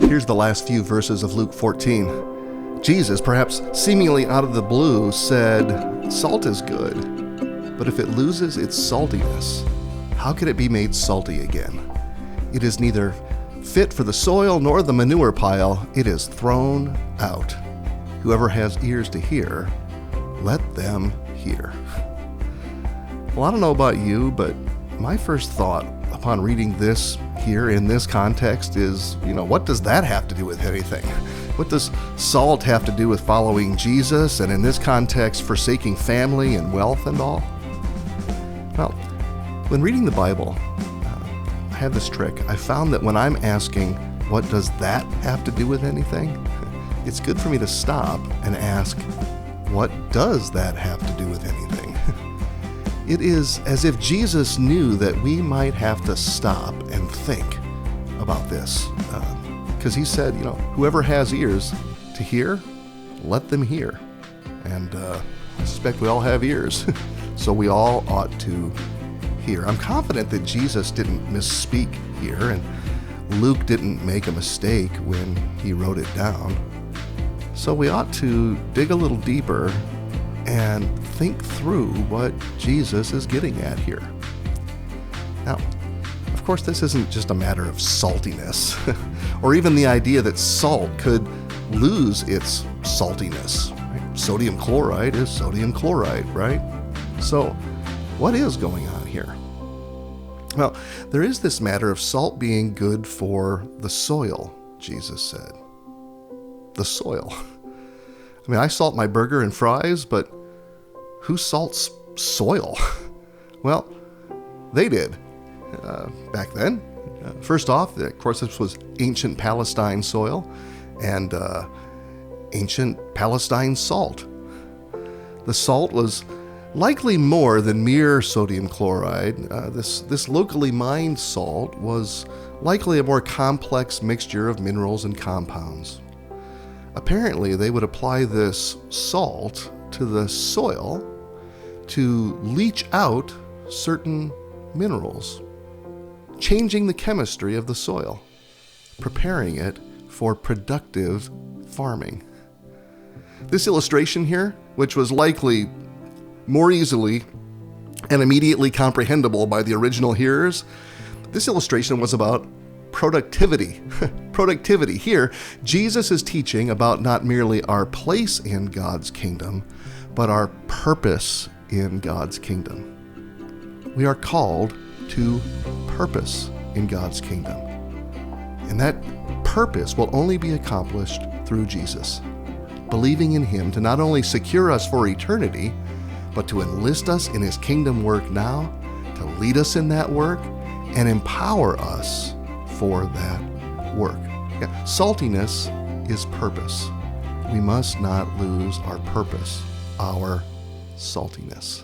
Here's the last few verses of Luke 14. Jesus, perhaps seemingly out of the blue, said, "Salt is good, but if it loses its saltiness, how can it be made salty again? It is neither fit for the soil nor the manure pile. It is thrown out. Whoever has ears to hear, let them hear." Well, I don't know about you, but my first thought upon reading this here in this context is, what does that have to do with anything? What does salt have to do with following Jesus, and in this context, forsaking family and wealth and all? Well, when reading the Bible, I have this trick. I found that when I'm asking, what does that have to do with anything? It's good for me to stop and ask, what does that have to do with anything? It is as if Jesus knew that we might have to stop and think about this. Because he said, whoever has ears to hear, let them hear. And I suspect we all have ears, so we all ought to hear. I'm confident that Jesus didn't misspeak here, and Luke didn't make a mistake when he wrote it down. So we ought to dig a little deeper and think through what Jesus is getting at here. Now, of course, this isn't just a matter of saltiness, or even the idea that salt could lose its saltiness. Right? Sodium chloride is sodium chloride, right? So, what is going on here? Well, there is this matter of salt being good for the soil, Jesus said. The soil. I mean, I salt my burger and fries, but who salts soil? Well, they did back then. First off, of course, this was ancient Palestine soil and ancient Palestine salt. The salt was likely more than mere sodium chloride. This locally mined salt was likely a more complex mixture of minerals and compounds. Apparently, they would apply this salt to the soil to leach out certain minerals, changing the chemistry of the soil, preparing it for productive farming. This illustration here, which was likely more easily and immediately comprehensible by the original hearers, this illustration was about productivity. Productivity. Here, Jesus is teaching about not merely our place in God's kingdom, but our purpose in God's kingdom. We are called to purpose in God's kingdom. And that purpose will only be accomplished through Jesus, believing in Him to not only secure us for eternity, but to enlist us in His kingdom work now, to lead us in that work, and empower us for that work. Yeah, saltiness is purpose. We must not lose our purpose, our saltiness.